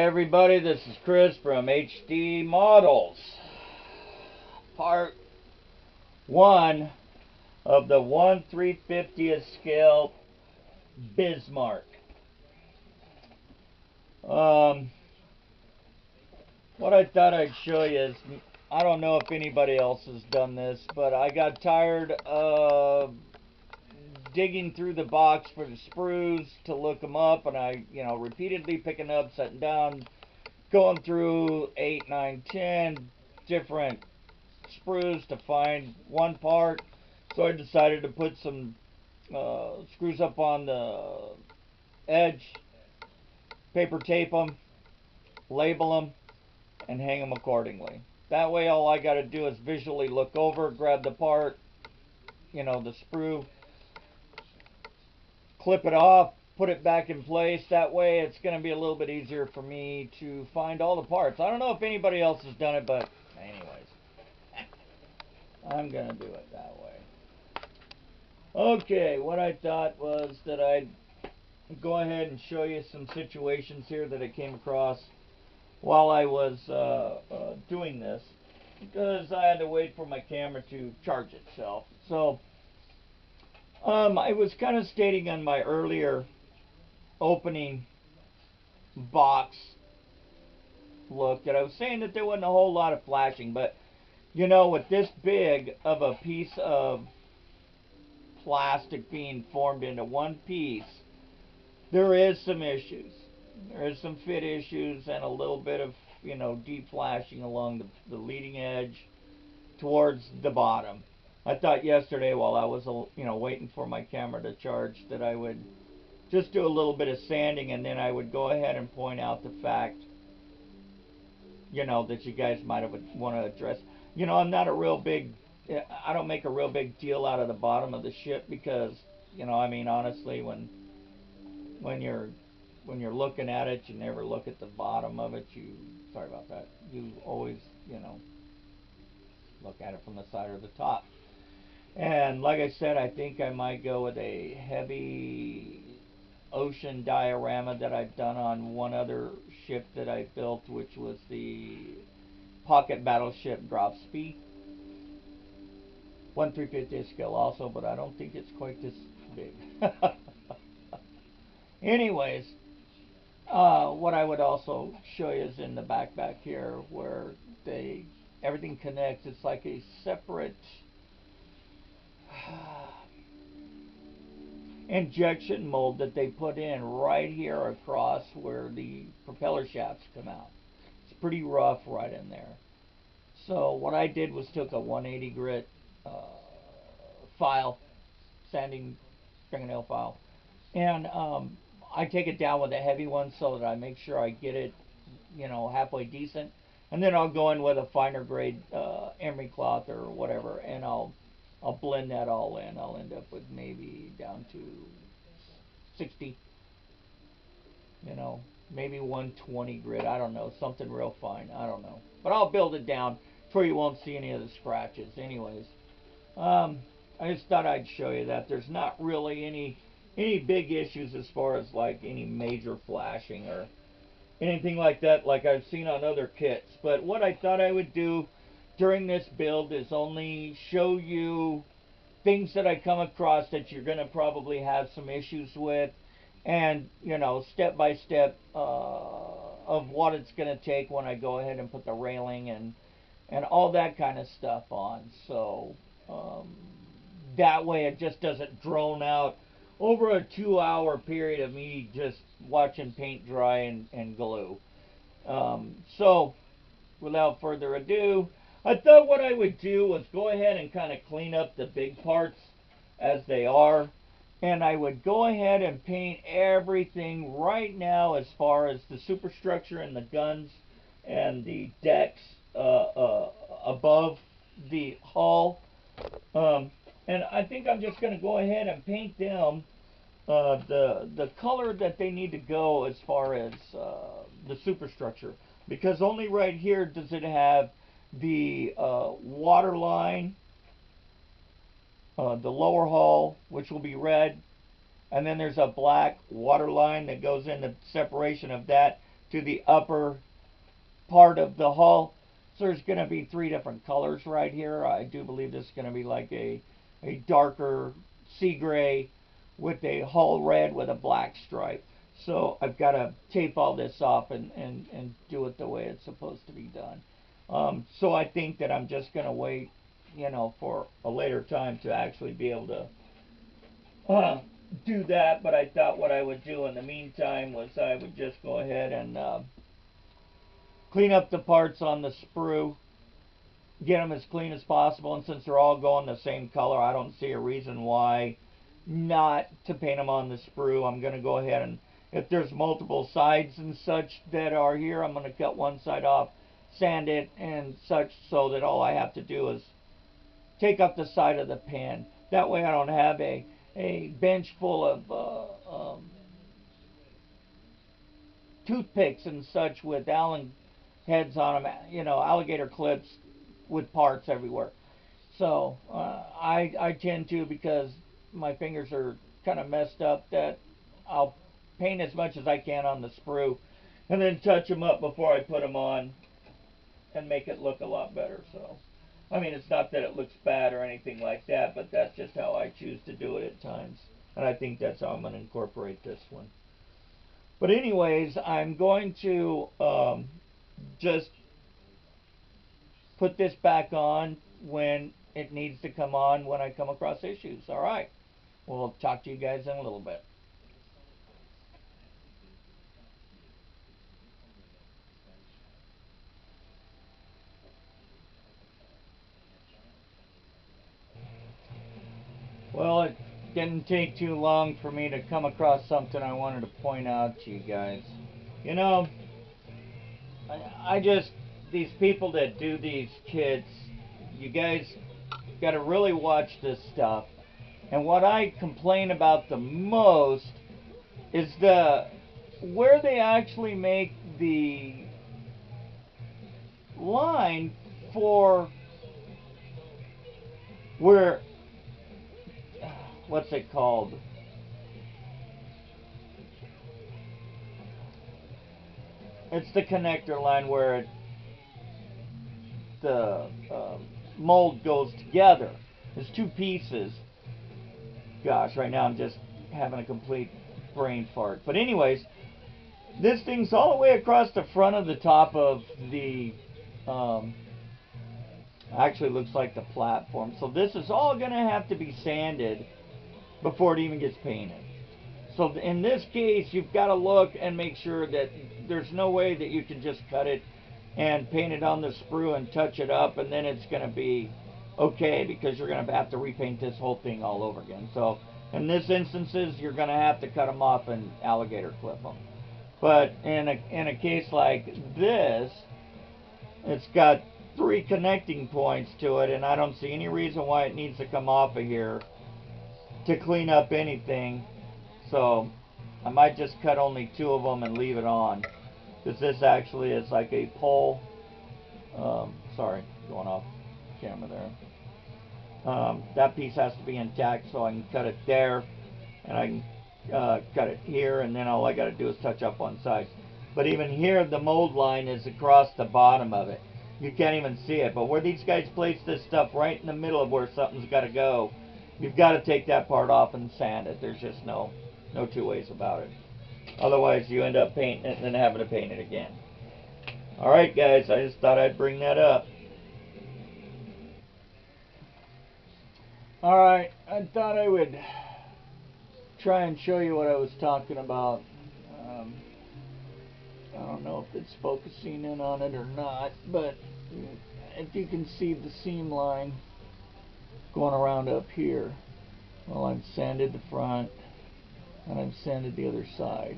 everybody, this is Chris from HD Models. Part 1 of the 1/350th scale Bismarck. What I thought I'd show you is, I don't know if anybody else has done this, but I got tired of digging through the box for the sprues to look them up, and I, repeatedly picking up, setting down, going through 8, 9, 10 different sprues to find one part. So I decided to put some screws up on the edge, paper tape them, label them, and hang them accordingly. That way all I got to do is visually look over, grab the part, the sprue, clip it off, put it back in place. That way it's going to be a little bit easier for me to find all the parts. I don't know if anybody else has done it, but anyways, I'm going to do it that way. Okay, what I thought was that I'd go ahead and show you some situations here that I came across while I was doing this, because I had to wait for my camera to charge itself. So I was kind of stating on my earlier opening box look that I was saying that there wasn't a whole lot of flashing, but with this big of a piece of plastic being formed into one piece, there is some issues. There is some fit issues and a little bit of deep flashing along the leading edge towards the bottom. I thought yesterday while I was waiting for my camera to charge that I would just do a little bit of sanding, and then I would go ahead and point out the fact that you guys might have want to address. I'm not a real big, I don't make a real big deal out of the bottom of the ship, because honestly, when you're looking at it, you never look at the bottom of it. Sorry about that, you always look at it from the side or the top. And like I said, I think I might go with a heavy ocean diorama that I've done on one other ship that I built, which was the pocket battleship Dropsy, 1/350th scale also, but I don't think it's quite this big. Anyways, what I would also show you is in the back here where everything connects. It's like a separate injection mold that they put in right here across where the propeller shafts come out. It's pretty rough right in there. So what I did was took a 180 grit file, sanding fingernail file, and I take it down with a heavy one so that I make sure I get it halfway decent, and then I'll go in with a finer grade emery cloth or whatever, and I'll blend that all in. I'll end up with maybe down to 60, maybe 120 grit. I don't know, something real fine. I don't know, but I'll build it down where you won't see any of the scratches. Anyways, I just thought I'd show you that there's not really any big issues as far as like any major flashing or anything like that like I've seen on other kits. But what I thought I would do during this build is only show you things that I come across that you're going to probably have some issues with, and step by step of what it's going to take when I go ahead and put the railing and all that kind of stuff on. So that way it just doesn't drone out over a 2-hour period of me just watching paint dry and glue. So without further ado, I thought what I would do was go ahead and kind of clean up the big parts as they are, and I would go ahead and paint everything right now as far as the superstructure and the guns and the decks above the hull. And I think I'm just going to go ahead and paint them the color that they need to go as far as the superstructure, because only right here does it have the water line, the lower hull, which will be red, and then there's a black water line that goes in the separation of that to the upper part of the hull. So there's going to be 3 different colors right here. I do believe this is going to be like a darker sea gray with a hull red with a black stripe. So I've got to tape all this off and do it the way it's supposed to be done. So I think that I'm just going to wait, you know, for a later time to actually be able to do that. But I thought what I would do in the meantime was I would just go ahead and clean up the parts on the sprue, get them as clean as possible, and since they're all going the same color, I don't see a reason why not to paint them on the sprue. I'm going to go ahead and, if there's multiple sides and such that are here, I'm going to cut one side off, sand it and such, so that all I have to do is take up the side of the pan. That way I don't have a bench full of toothpicks and such with Allen heads on them, you know, alligator clips with parts everywhere. So I tend to, because my fingers are kind of messed up, that I'll paint as much as I can on the sprue and then touch them up before I put them on and make it look a lot better. So I mean, it's not that it looks bad or anything like that, but that's just how I choose to do it at times, and I think that's how I'm going to incorporate this one. But anyways, I'm going to just put this back on when it needs to come on, when I come across issues. Alright, we'll talk to you guys in a little bit. Well, it didn't take too long for me to come across something I wanted to point out to you guys. You know, I just, these people that do these kits, you guys got to really watch this stuff. And what I complain about the most is where they actually make the line for where, what's it called? It's the connector line where the mold goes together. There's 2 pieces. Gosh, right now I'm just having a complete brain fart. But anyways, this thing's all the way across the front of the top of the, actually looks like the platform. So this is all going to have to be sanded before it even gets painted. So in this case, you've got to look and make sure that there's no way that you can just cut it and paint it on the sprue and touch it up and then it's going to be okay, because you're going to have to repaint this whole thing all over again. So in this instances, you're going to have to cut them off and alligator clip them. But in a case like this, it's got 3 connecting points to it, and I don't see any reason why it needs to come off of here to clean up anything. So I might just cut only 2 of them and leave it on, because this actually is like a pole. Sorry, going off camera there. That piece has to be intact, so I can cut it there, and I can cut it here, and then all I got to do is touch up one side. But even here, the mold line is across the bottom of it. You can't even see it, but where these guys place this stuff right in the middle of where something's got to go, you've got to take that part off and sand it. There's just no 2 ways about it. Otherwise, you end up painting it and then having to paint it again. Alright guys, I just thought I'd bring that up. Alright, I thought I would try and show you what I was talking about. I don't know if it's focusing in on it or not, but if you can see the seam line going around up here. Well, I've sanded the front and I've sanded the other side.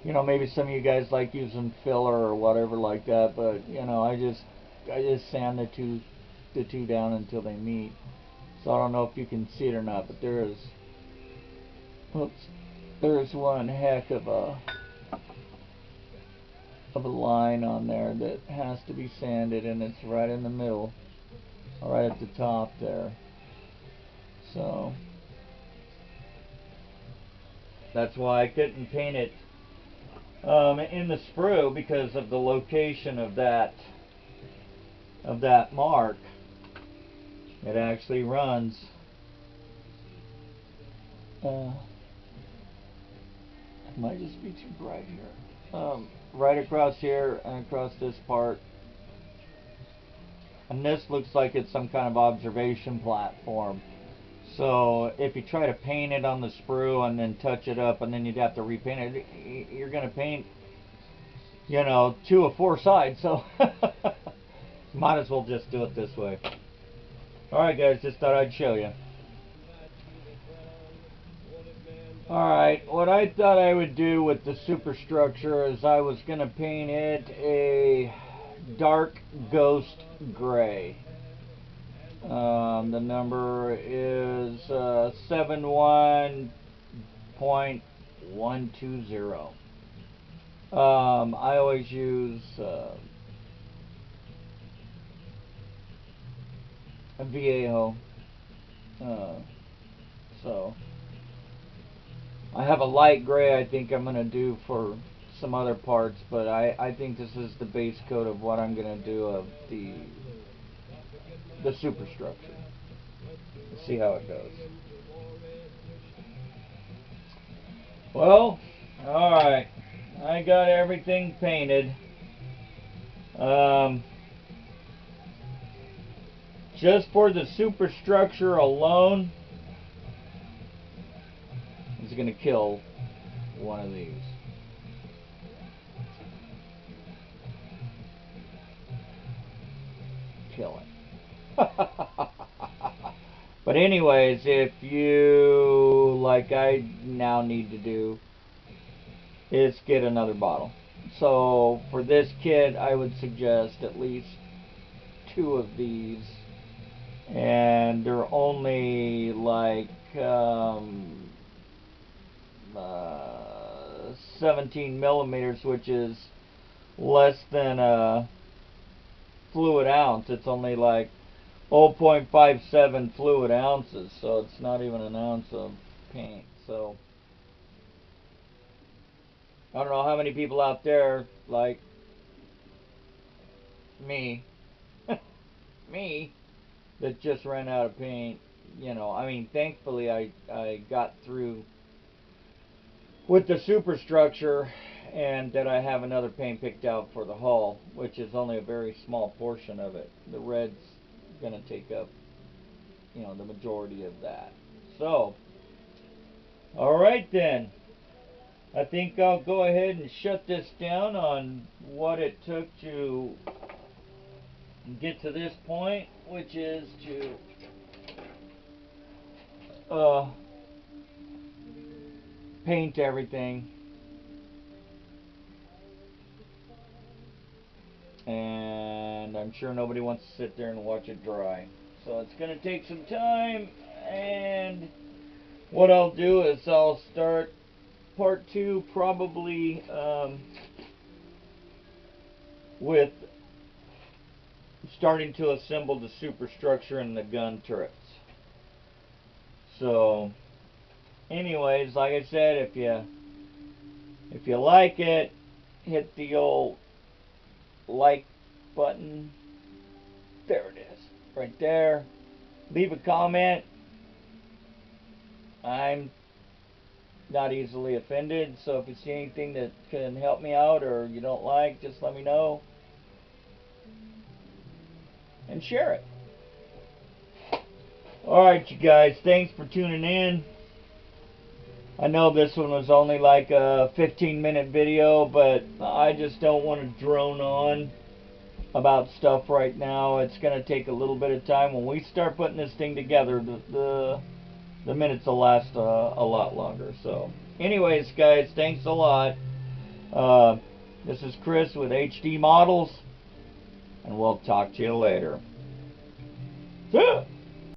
You know, maybe some of you guys like using filler or whatever like that, but you know, I just sand the two down until they meet. So I don't know if you can see it or not, but there's one heck of a line on there that has to be sanded, and it's right in the middle, right at the top there. So that's why I couldn't paint it in the sprue because of the location of that mark. It actually runs it might just be too bright here. Right across here and across this part. And this looks like it's some kind of observation platform. So if you try to paint it on the sprue and then touch it up and then you'd have to repaint it, you're going to paint, you know, 2 of 4 sides. So might as well just do it this way. Alright guys, just thought I'd show you. Alright, what I thought I would do with the superstructure is I was going to paint it a dark ghost gray. The number is 71.120. I always use a Viejo. So I have a light gray I think I'm going to do for some other parts, but I think this is the base coat of what I'm going to do of the superstructure. Let's see how it goes. Well, alright. I got everything painted. Just for the superstructure alone, it's going to kill one of these. Kill it. But anyways, if you, like I now need to do, is get another bottle. So for this kit I would suggest at least 2 of these, and they're only like 17 millimeters, which is less than a fluid ounce. It's only like 0.57 fluid ounces, so it's not even an ounce of paint. So I don't know how many people out there like me that just ran out of paint. You know, I mean, thankfully I got through with the superstructure, and that I have another paint picked out for the hull, which is only a very small portion of it. The red's gonna take up, you know, the majority of that. So, alright then. I think I'll go ahead and shut this down on what it took to get to this point, which is to paint everything. And I'm sure nobody wants to sit there and watch it dry. So it's going to take some time, and what I'll do is I'll start part 2 probably with starting to assemble the superstructure and the gun turrets. So anyways, like I said, if you like it, hit the old like button. There it is, right there. Leave a comment. I'm not easily offended, so if you see anything that can help me out or you don't like, just let me know and share it. Alright you guys, thanks for tuning in. I know this one was only like a 15-minute video, but I just don't want to drone on about stuff right now. It's going to take a little bit of time. When we start putting this thing together, the minutes will last a lot longer. So anyways guys, thanks a lot. This is Chris with HD Models, and we'll talk to you later. See ya.